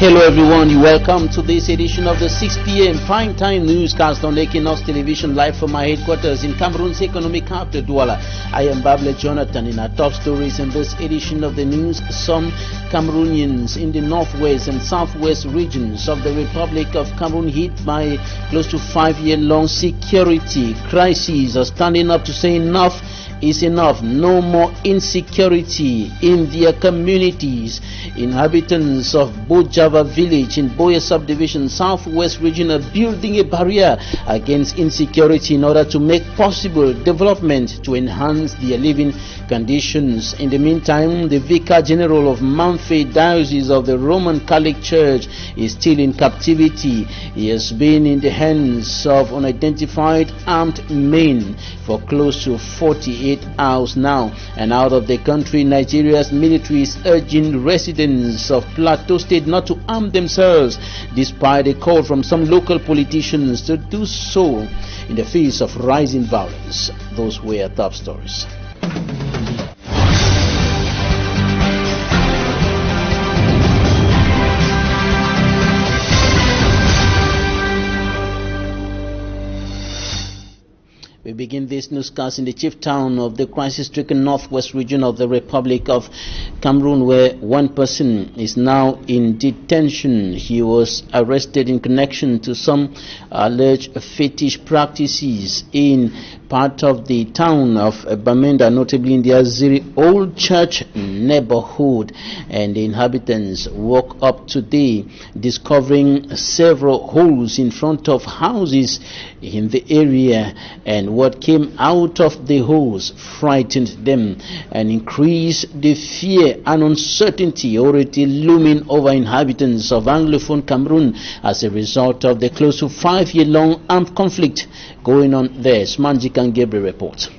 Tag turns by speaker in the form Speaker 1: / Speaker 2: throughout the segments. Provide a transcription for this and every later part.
Speaker 1: Hello everyone, you welcome to this edition of the 6 p.m. prime time newscast on Equinoxe television, live from my headquarters in Cameroon's economic capital, Douala. I am Bable Jonathan. In our top stories in this edition of the news, some Cameroonians in the northwest and southwest regions of the Republic of Cameroon hit by close to 5-year-long security crises are standing up to say enough is enough. No more insecurity in their communities. Inhabitants of Bojava village in Boya subdivision, southwest region, are building a barrier against insecurity in order to make possible development to enhance their living conditions. In the meantime, the Vicar General of Manfred Diocese of the Roman Catholic Church is still in captivity. He has been in the hands of unidentified armed men for close to 48 hours now. And out of the country, Nigeria's military is urging residents of Plateau State not to arm themselves, despite a call from some local politicians to do so in the face of rising violence. Those were top stories. We begin this newscast in the chief town of the crisis-stricken northwest region of the Republic of Cameroon, where one person is now in detention. He was arrested in connection to some alleged fetish practices in part of the town of Bamenda, notably in the Aziri Old Church neighborhood. And the inhabitants woke up today discovering several holes in front of houses in the area, and what came out of the holes frightened them and increased the fear and uncertainty already looming over inhabitants of Anglophone Cameroon as a result of the close to 5-year-long armed conflict going on there. Smanjik and Gabriel report.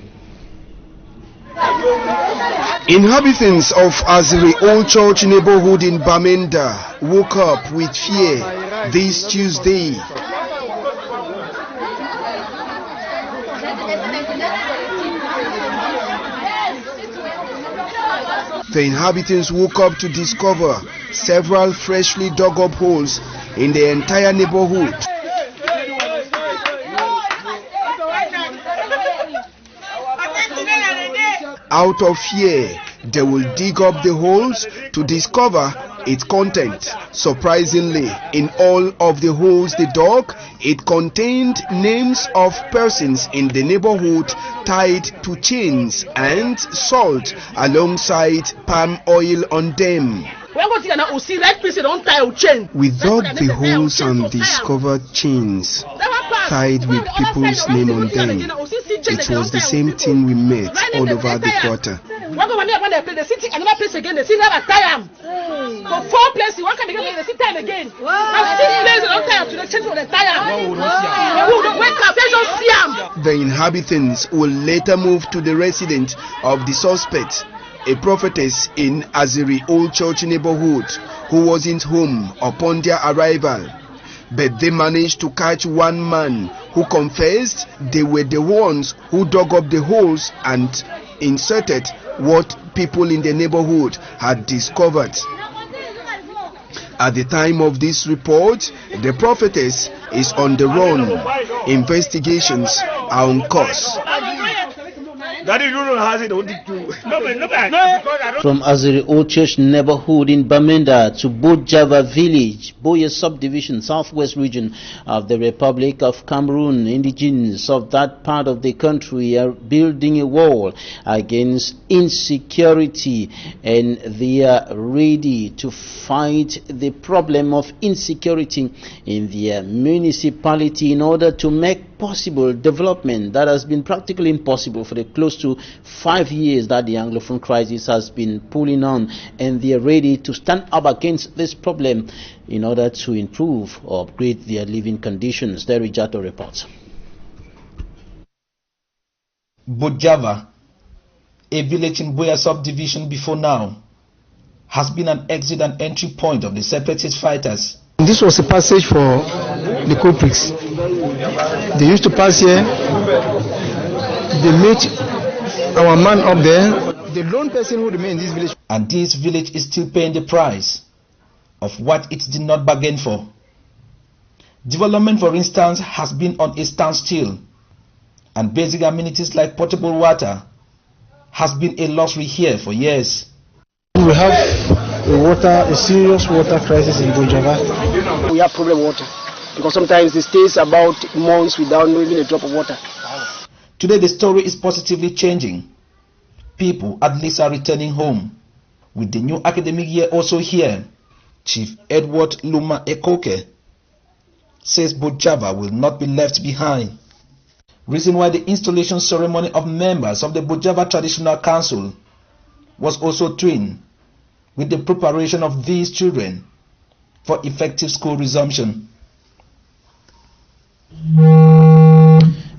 Speaker 2: Inhabitants of Aziri Old Church neighborhood in Bamenda woke up with fear this Tuesday. The inhabitants woke up to discover several freshly dug up holes in the entire neighborhood. Out of fear, they will dig up the holes to discover its content. Surprisingly, in all of the holes they dug, it contained names of persons in the neighborhood tied to chains and salt alongside palm oil on them. We dug the holes and discovered chains tied with people's name on them. It was the same thing we met all over the quarter. The inhabitants will later move to the residence of the suspect, a prophetess in Aziri Old Church neighborhood, who wasn't home upon their arrival. But they managed to catch one man who confessed they were the ones who dug up the holes and inserted what people in the neighborhood had discovered. At the time of this report, the prophetess is on the run. Investigations are on course.
Speaker 1: From Aziri Old Church neighborhood in Bamenda to Bojava village, Boya subdivision, southwest region of the Republic of Cameroon, indigents of that part of the country are building a wall against insecurity, and they are ready to fight the problem of insecurity in their municipality in order to make possible development that has been practically impossible for the close to 5 years that the Anglophone crisis has been pulling on, and they are ready to stand up against this problem in order to improve or upgrade their living conditions. The Rijato reports.
Speaker 3: Bojava, a village in Boya subdivision before now, has been an exit and entry point of the separatist fighters.
Speaker 4: This was a passage for the culprits. They used to pass here. They meet our man up there. The lone person who remained in this village.
Speaker 3: And this village is still paying the price of what it did not bargain for. Development, for instance, has been on a standstill, and basic amenities like potable water has been a luxury here for years.
Speaker 4: We have a serious water crisis in Bujava.
Speaker 5: We have problem water because sometimes it stays about months without even a drop of water.
Speaker 3: Today the story is positively changing. People at least are returning home. With the new academic year also here, Chief Edward Luma Ekoke says Bujava will not be left behind. Reason why the installation ceremony of members of the Bujava Traditional Council was also twinned with the preparation of these children for effective school resumption.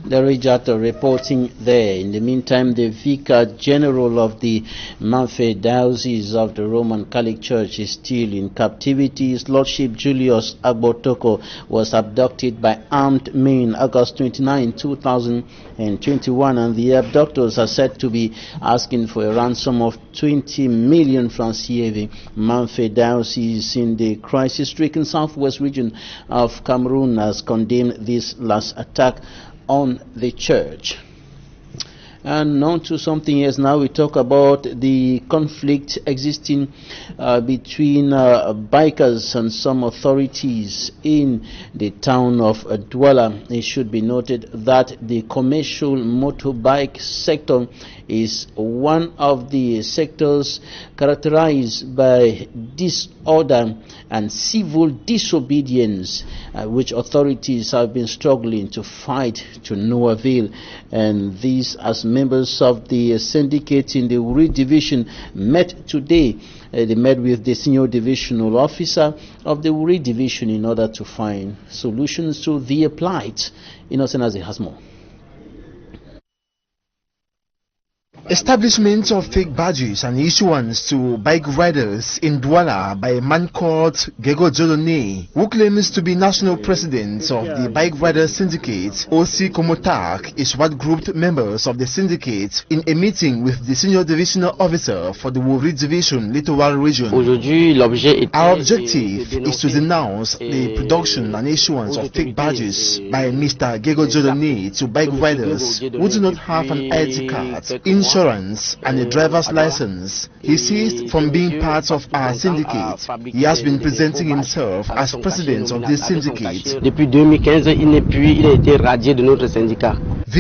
Speaker 1: The Rejato reporting there. In the meantime, the Vicar General of the Manfe Diocese of the Roman Catholic Church is still in captivity. His Lordship Julius Agbotoko was abducted by armed men August 29, 2021, and the abductors are said to be asking for a ransom of 20 million francs CFA. Manfe Diocese in the crisis-stricken southwest region of Cameroon has condemned this last attack on the church. And on to something else now. We talk about the conflict existing between bikers and some authorities in the town of Douala. It should be noted that the commercial motorbike sector is one of the sectors characterized by disorder and civil disobedience, which authorities have been struggling to fight to no avail. And these, as members of the syndicate in the Uri division met today, they met with the senior divisional officer of the Uri division in order to find solutions to their plight. Innocent as it has more.
Speaker 2: Establishment of fake badges and issuance to bike riders in Douala by a man called Gego Jodone, who claims to be national president of the bike rider syndicate, OC Komotak, is what grouped members of the syndicate in a meeting with the senior divisional officer for the Wuri division Littoral region. Our objective is to denounce the production and issuance of fake badges by Mr. Gego Jodone to bike riders who do not have an ID card, insurance and a driver's license. He ceased from being part of our syndicate. He has been presenting himself as president of this syndicate. The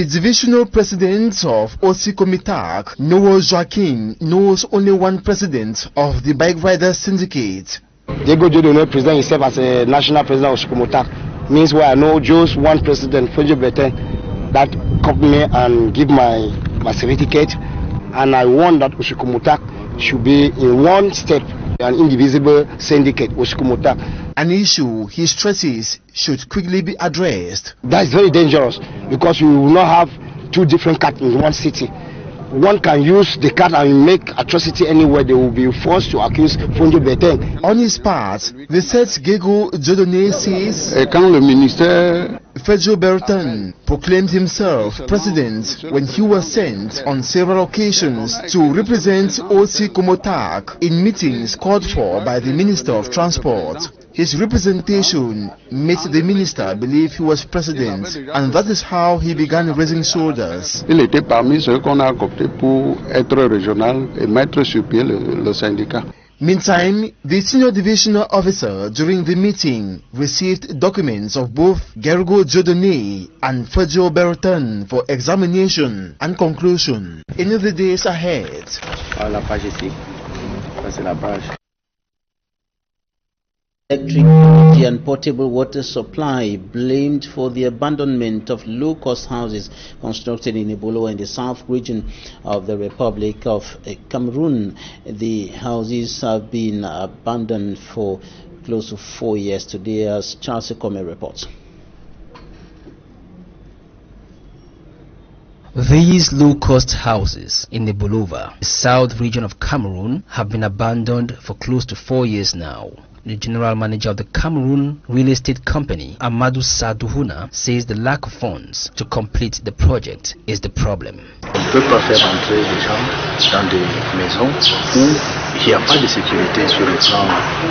Speaker 2: divisional president of OC Komitak, Noah Joaquin, knows only one president of the bike riders syndicate.
Speaker 5: Diego Jodone present himself as a national president of Komotak. Means where I know just one president, Fedjo Beten, that come me and give my certificate, and I want that Oshikomotak should be in one step, an indivisible syndicate, Oshikomotak.
Speaker 2: An issue he stresses should quickly be addressed.
Speaker 5: That is very dangerous because we will not have two different cards in one city. One can use the card and make atrocity anywhere. They will be forced to accuse Fonjo Beteng.
Speaker 2: On his part, the said Gego Jodone says
Speaker 6: quand le ministère
Speaker 2: Fedjo Berton proclaimed himself president when he was sent on several occasions to represent OC Komotak in meetings called for by the Minister of Transport. His representation made the minister believe he was president, and that is how he began raising shoulders.
Speaker 6: Il était parmi ceux qu'on a coopté pour être régional et mettre sur pied le syndicat.
Speaker 2: Meantime, the senior divisional officer during the meeting received documents of both Gergo Jodone and Fedjo Berton for examination and conclusion in the days ahead.
Speaker 1: Electric and potable water supply blamed for the abandonment of low-cost houses constructed in Ebolo in the south region of the Republic of Cameroon. The houses have been abandoned for close to 4 years today, as Charles Ekome reports.
Speaker 7: These low-cost houses in the Bolova, the south region of Cameroon, have been abandoned for close to 4 years now. The general manager of the Cameroon real estate company, Amadou Sadouhouna, says the lack of funds to complete the project is the problem.
Speaker 8: On ne peut pas faire entrer les gens dans des maisons où il n'y a pas de sécurité sur le plan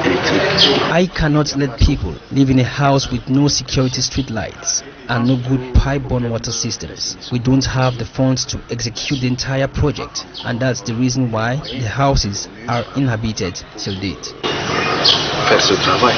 Speaker 8: électrique.
Speaker 7: I cannot let people live in a house with no security street lights and no good pipe-borne water systems. We don't have the funds to execute the entire project, and that's the reason why the houses are inhabited till date.
Speaker 8: Faire ce travail,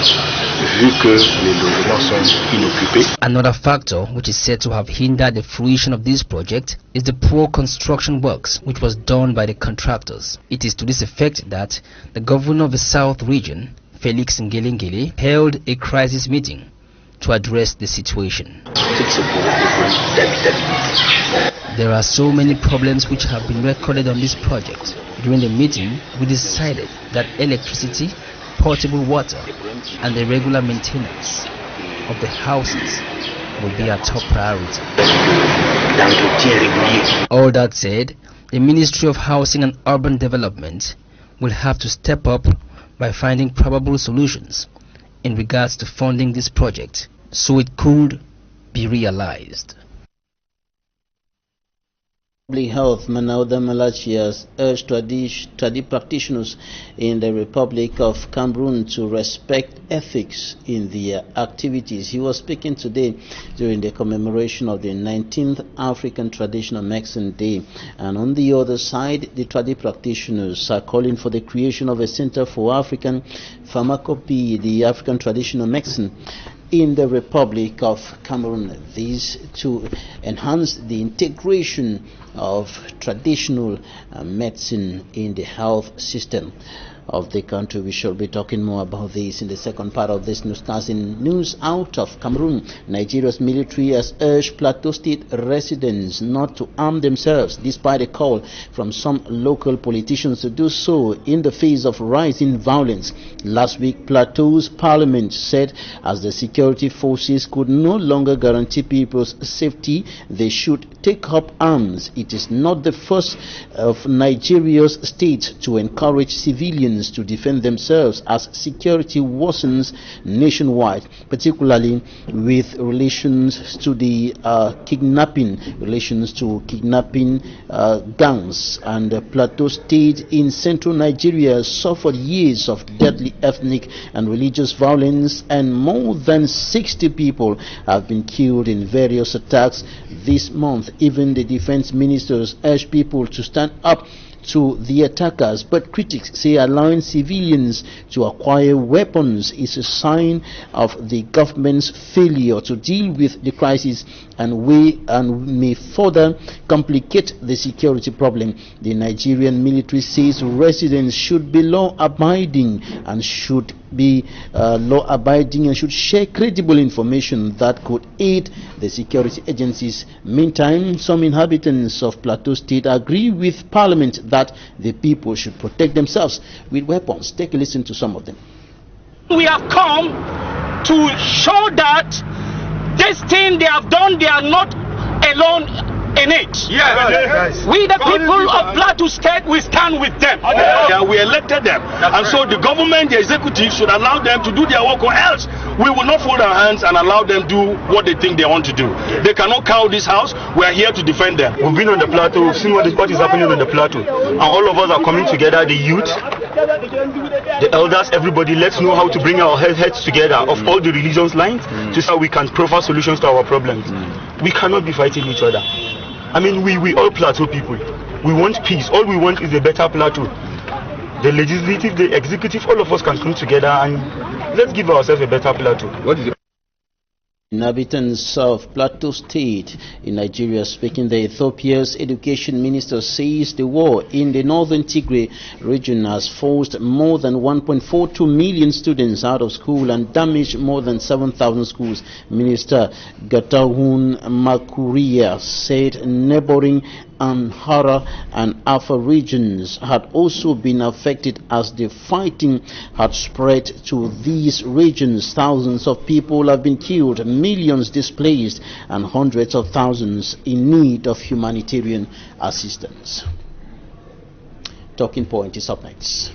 Speaker 8: vu que les logements sont inoccupés.
Speaker 7: Another factor which is said to have hindered the fruition of this project is the poor construction works which was done by the contractors. It is to this effect that the governor of the South region, Felix Ngelengele, held a crisis meeting to address the situation. There are so many problems which have been recorded on this project. During the meeting, we decided that electricity, potable water, and the regular maintenance of the houses will be our top priority. All that said, the Ministry of Housing and Urban Development will have to step up by finding probable solutions in regards to funding this project so it could be realized.
Speaker 1: Public Health Manauda Malachi has urged tradi practitioners in the Republic of Cameroon to respect ethics in their activities. He was speaking today during the commemoration of the 19th African Traditional Medicine Day. And on the other side, the tradi practitioners are calling for the creation of a Center for African Pharmacopy, the African Traditional Medicine, in the Republic of Cameroon. These to enhance the integration of traditional medicine in the health system of the country. We shall be talking more about this in the second part of this newscast. In news out of Cameroon, Nigeria's military has urged Plateau State residents not to arm themselves, despite a call from some local politicians to do so in the face of rising violence. Last week, Plateau's parliament said as the security forces could no longer guarantee people's safety, they should take up arms. It is not the first of Nigeria's state to encourage civilians to defend themselves as security worsens nationwide, particularly with relations to the kidnapping gangs. And Plateau State in central Nigeria suffered years of deadly ethnic and religious violence, and more than 60 people have been killed in various attacks this month. Even the defense ministers urged people to stand up to the attackers, but critics say allowing civilians to acquire weapons is a sign of the government's failure to deal with the crisis and may further complicate the security problem. The Nigerian military says residents should be law-abiding and should share credible information that could aid the security agencies. Meantime, some inhabitants of Plateau State agree with Parliament that the people should protect themselves with weapons. Take a listen to some of them.
Speaker 9: We have come to show that this thing they have done, they are not alone in it. Yes. We the people of Plateau State, we stand with them.
Speaker 10: Yeah, we elected them, and so the government, the executive, should allow them to do their work, or else we will not fold our hands and allow them do what they think they want to do. They cannot cow this house. We are here to defend them.
Speaker 11: We've been on the plateau, we've seen what is happening on the plateau, and all of us are coming together, the youth, the elders, everybody. Let's know how to bring our heads together of all the religions lines, so that we can proffer solutions to our problems. We cannot be fighting each other. I mean, we all plateau people. We want peace. All we want is a better plateau. The legislative, the executive, all of us can come together and let's give ourselves a better plateau. What is it?
Speaker 1: Inhabitants of Plateau State in Nigeria speaking. The Ethiopia's education minister says the war in the northern Tigray region has forced more than 1.42 million students out of school and damaged more than 7,000 schools. Minister Gatahun Makuria said neighboring Amhara and Afar regions had also been affected as the fighting had spread to these regions. Thousands of people have been killed, millions displaced, and hundreds of thousands in need of humanitarian assistance. Talking Point is up next.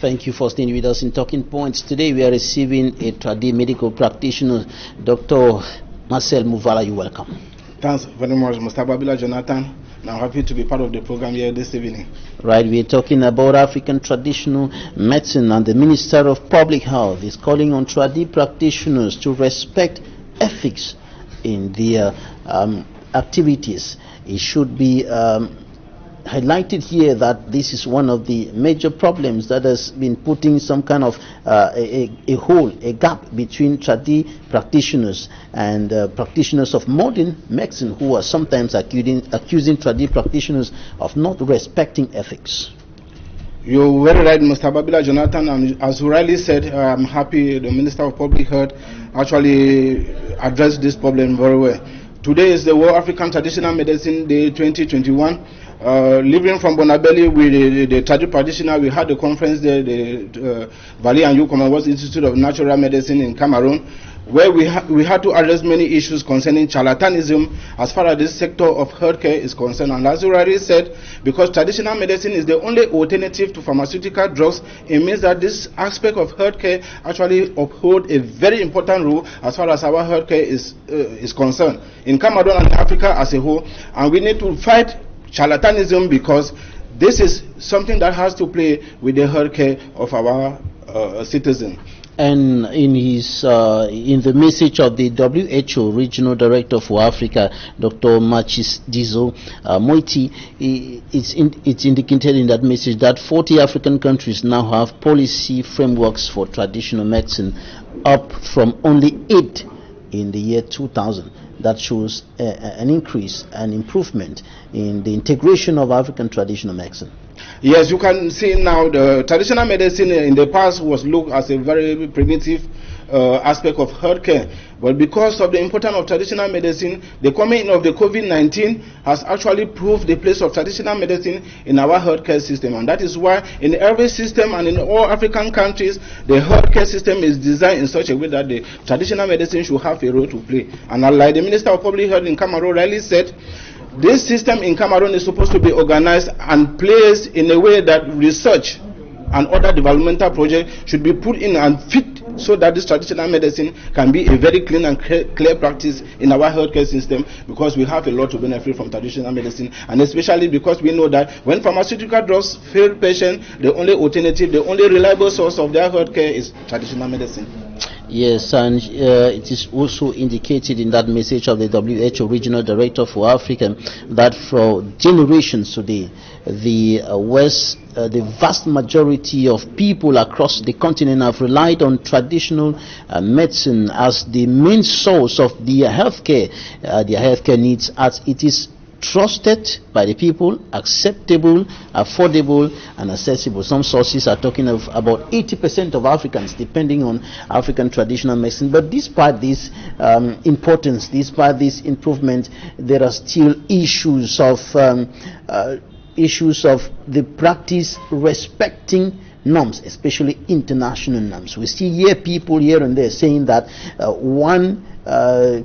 Speaker 1: Thank you for staying with us in Talking Points. Today we are receiving a Tradi medical practitioner, Dr. Marcel Muvala. You're welcome.
Speaker 12: Thanks very much, Mr. Babila Jonathan. I'm happy to be part of the program here this evening.
Speaker 1: Right, we're talking about African traditional medicine, and the Minister of Public Health is calling on Tradi practitioners to respect ethics in their activities. It should be highlighted here that this is one of the major problems that has been putting some kind of a gap between Tradi practitioners and practitioners of modern medicine, who are sometimes accusing Tradi practitioners of not respecting ethics.
Speaker 12: You're very right, Mr. Babila Jonathan, and as you rightly said, I'm happy the Minister of Public Health actually addressed this problem very well. Today is the World African Traditional Medicine Day 2021. Living from Bonabelli with the Tradi practitioner, we had a conference there, the Valley and Youth Commonwealth Institute of Natural Medicine in Cameroon, where we had to address many issues concerning charlatanism as far as this sector of healthcare is concerned. And as you already said, because traditional medicine is the only alternative to pharmaceutical drugs, it means that this aspect of healthcare actually uphold a very important role as far as our healthcare is concerned in Cameroon and Africa as a whole. And we need to fight charlatanism, because this is something that has to play with the healthcare of our citizens.
Speaker 1: And in his in the message of the WHO Regional Director for Africa, Dr. Matshidiso Moiti, it's indicated in that message that 40 African countries now have policy frameworks for traditional medicine, up from only 8 in the year 2000. That shows an increase, an improvement in the integration of African traditional medicine.
Speaker 12: Yes, you can see now the traditional medicine in the past was looked as a very primitive aspect of healthcare. But because of the importance of traditional medicine, the coming in of the COVID-19 has actually proved the place of traditional medicine in our healthcare system. And that is why in every system and in all African countries, the healthcare system is designed in such a way that the traditional medicine should have a role to play. And like the Minister of Public Health in Cameroon rightly said, this system in Cameroon is supposed to be organized and placed in a way that research and other developmental projects should be put in and fit, so that this traditional medicine can be a very clean and clear practice in our healthcare system, because we have a lot to benefit from traditional medicine, and especially because we know that when pharmaceutical drugs fail patients, the only alternative, the only reliable source of their healthcare is traditional medicine.
Speaker 1: Yes, and it is also indicated in that message of the WHO Regional Director for Africa that for generations today, the vast majority of people across the continent have relied on traditional medicine as the main source of their healthcare needs, as it is trusted by the people, acceptable, affordable, and accessible. Some sources are talking of about 80% of Africans depending on African traditional medicine. But despite this importance, despite this improvement, there are still issues of the practice respecting norms, especially international norms. We see here people here and there saying that one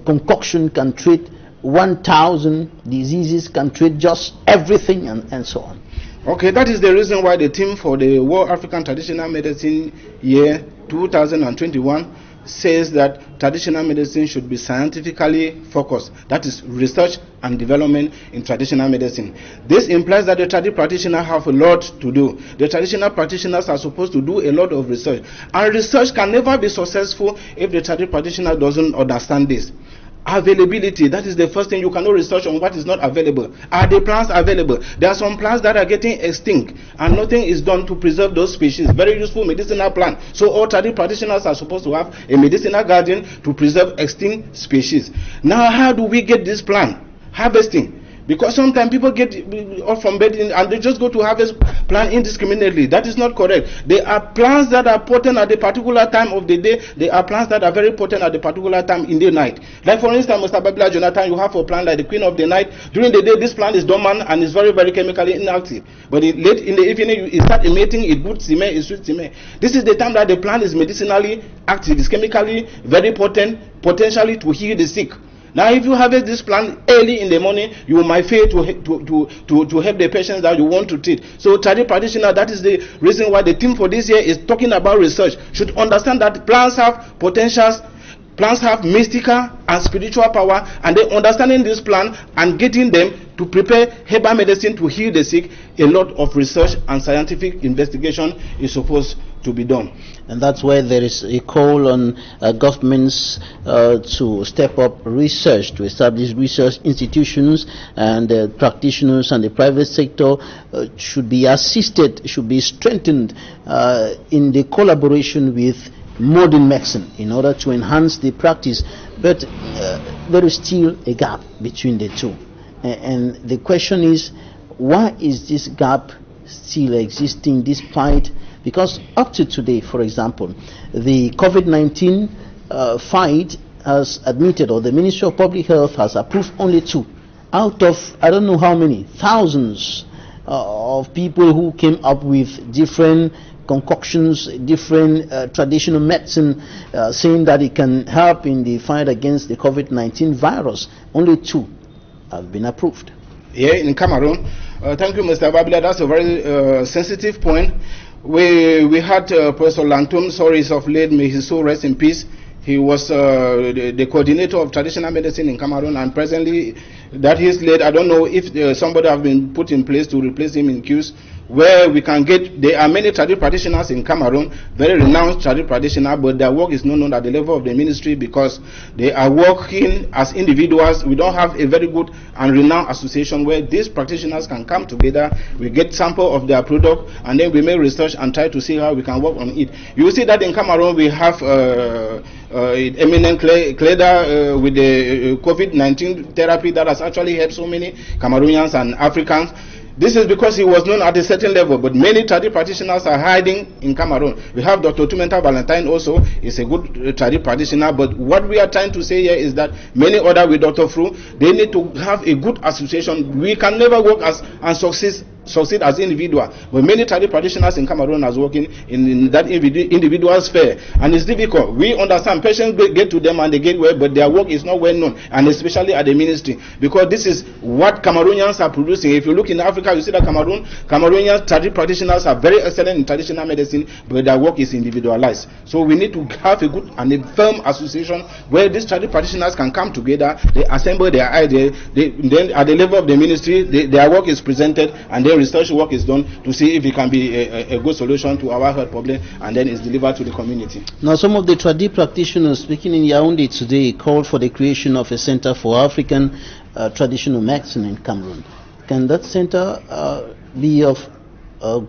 Speaker 1: concoction can treat 1,000 diseases, can treat just everything, and so on.
Speaker 12: Okay, that is the reason why the theme for the World African Traditional Medicine Year 2021 says that traditional medicine should be scientifically focused. That is research and development in traditional medicine. This implies that the traditional practitioners have a lot to do. The traditional practitioners are supposed to do a lot of research. And research can never be successful if the traditional practitioner doesn't understand this. Availability, that is the first thing. You cannot research on what is not available. Are the plants available? There are some plants that are getting extinct and nothing is done to preserve those species. Very useful medicinal plant. So all traditional practitioners are supposed to have a medicinal garden to preserve extinct species. Now how do we get this plant? Harvesting. Because sometimes people get off from bed and they just go to harvest plant indiscriminately. That is not correct. There are plants that are potent at a particular time of the day. There are plants that are very potent at a particular time in the night. Like for instance, Mr. Babila Jonathan, you have a plant like the queen of the night. During the day, this plant is dormant and is very, very chemically inactive. But late in the evening, it starts emitting a good semen, a sweet semen. This is the time that the plant is medicinally active. It's chemically very potent, potentially to heal the sick. Now, if you harvest this plant early in the morning, you might fail to help the patients that you want to treat. So, traditional practitioner, that is the reason why the theme for this year is talking about research. Should understand that plants have potentials, plants have mystical and spiritual power, and then understanding this plant and getting them to prepare herbal medicine to heal the sick, a lot of research and scientific investigation is supposed to be done.
Speaker 1: And that's where there is a call on governments to step up research, to establish research institutions, and practitioners and the private sector should be assisted, should be strengthened in the collaboration with modern medicine in order to enhance the practice. But there is still a gap between the two. And the question is, why is this gap still existing despite, because up to today, for example, the COVID-19 fight has admitted, or the Ministry of Public Health has approved only 2 out of I don't know how many thousands of people who came up with different concoctions, different traditional medicine, saying that it can help in the fight against the COVID-19 virus. Only 2 have been approved.
Speaker 12: Here in Cameroon, thank you, Mr. Babila. That's a very sensitive point. We had Professor Lantum, sorry, is of late, may his soul rest in peace. He was the coordinator of traditional medicine in Cameroon, and presently that he's late. I don't know if somebody have been put in place to replace him in queues, where we can get. There are many traditional practitioners in Cameroon, very renowned traditional practitioners, but their work is not known at the level of the ministry because they are working as individuals. We don't have a very good and renowned association where these practitioners can come together. We get sample of their product, and then we make research and try to see how we can work on it. You will see that in Cameroon we have eminent Cleda with the COVID-19 therapy that has actually helped so many Cameroonians and Africans. This is because he was known at a certain level, but many traditional practitioners are hiding in Cameroon. We have Dr. Tumenta Valentine also, is a good traditional practitioner, but what we are trying to say here is that many other with Dr. Fru, they need to have a good association. We can never work as and succeed as individual, but many traditional practitioners in Cameroon are working in that individual sphere, and it's difficult. We understand patients get to them and they get well, but their work is not well known, and especially at the ministry, because this is what Cameroonians are producing. If you look in Africa, you see that Cameroonian traditional practitioners are very excellent in traditional medicine, but their work is individualized. So we need to have a good and a firm association where these traditional practitioners can come together, they assemble their ideas, then at the level of the ministry, their work is presented, and then research work is done to see if it can be a good solution to our health problem, and then it's delivered to the community.
Speaker 1: Now, some of the traditional practitioners speaking in Yaoundé today called for the creation of a center for African traditional medicine in Cameroon. Can that center be of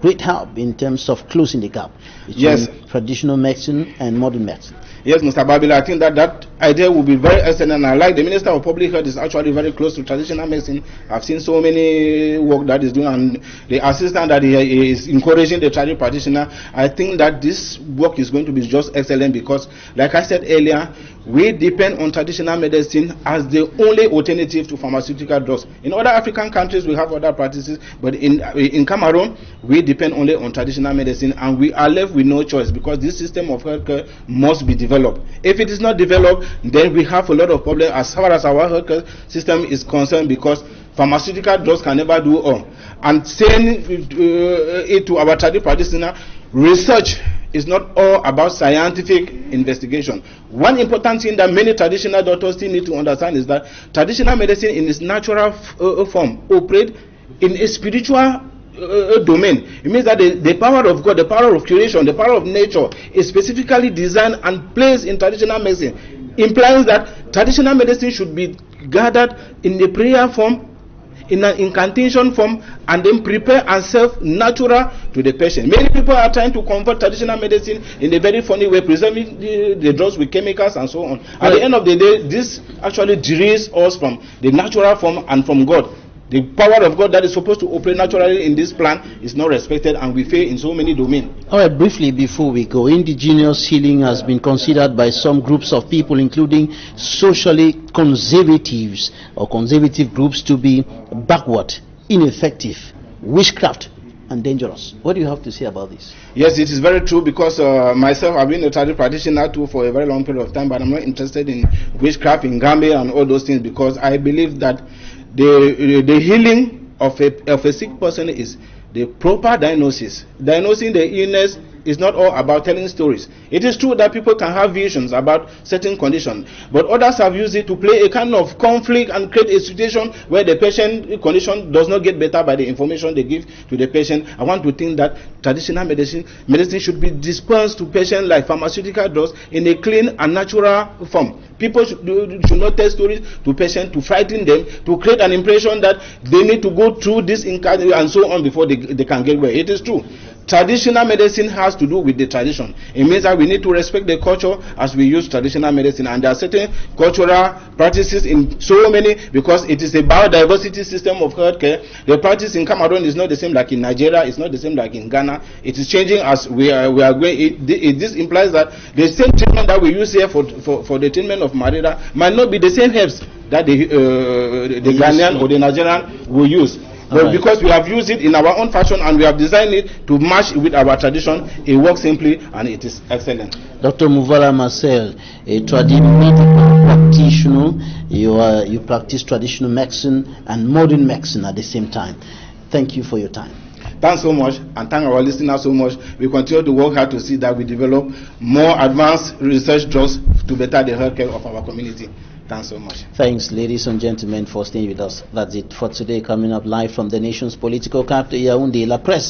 Speaker 1: great help in terms of closing the gap between traditional medicine and modern medicine?
Speaker 12: Yes, Mr. Babila, I think that idea will be very excellent. I like the Minister of Public Health is actually very close to traditional medicine. I've seen so many work that is doing, and the assistant that he is encouraging the traditional practitioner. I think that this work is going to be just excellent because, like I said earlier, we depend on traditional medicine as the only alternative to pharmaceutical drugs. In other African countries, we have other practices, but in Cameroon, we depend only on traditional medicine, and we are left with no choice because this system of healthcare must be developed. If it is not developed, then we have a lot of problems as far as our healthcare system is concerned, because pharmaceutical drugs can never do all. And saying it to our traditional practitioner, research is not all about scientific investigation. One important thing that many traditional doctors still need to understand is that traditional medicine in its natural form operates in a spiritual domain. It means that the power of God, the power of creation, the power of nature is specifically designed and placed in traditional medicine, implying that traditional medicine should be gathered in the prayer form, in an incantation form, and then prepare and serve natural to the patient. Many people are trying to convert traditional medicine in a very funny way, preserving the drugs with chemicals and so on. At the end of the day, this actually derails us from the natural form and from God. The power of God that is supposed to operate naturally in this plan is not respected, and we fail in so many domains.
Speaker 1: All right, briefly before we go, indigenous healing has been considered by some groups of people, including socially conservatives or conservative groups, to be backward, ineffective, witchcraft, and dangerous. What do you have to say about this?
Speaker 12: Yes, it is very true, because myself, I've been a traditional practitioner too for a very long period of time, but I'm not interested in witchcraft, in Gambia and all those things, because I believe that the healing of a sick person is the proper diagnosis. Diagnosing the illness is not all about telling stories. It is true that people can have visions about certain conditions, but others have used it to play a kind of conflict and create a situation where the patient condition does not get better by the information they give to the patient. I want to think that traditional medicine should be dispensed to patients like pharmaceutical drugs in a clean and natural form. People should not tell stories to patients to frighten them, to create an impression that they need to go through this and so on before they can get well. It is true. Traditional medicine has to do with the tradition. It means that we need to respect the culture as we use traditional medicine, and there are certain cultural practices in so many, because it is a biodiversity system of healthcare. The practice in Cameroon is not the same like in Nigeria, it's not the same like in Ghana. It is changing as we are going. This implies that the same treatment that we use here for the treatment of malaria might not be the same herbs that the Ghanaian or the Nigerian will use. But because we have used it in our own fashion and we have designed it to match with our tradition, it works simply and it is excellent.
Speaker 1: Dr. Muvala Marcel, a medical practitioner, you practice traditional medicine and modern medicine at the same time. Thank you for your time.
Speaker 12: Thanks so much, and thank our listeners so much. We continue to work hard to see that we develop more advanced research drugs to better the healthcare of our community. Thanks so much.
Speaker 1: Thanks, ladies and gentlemen, for staying with us. That's it for today. Coming up live from the nation's political capital, Yaoundé, La Presse.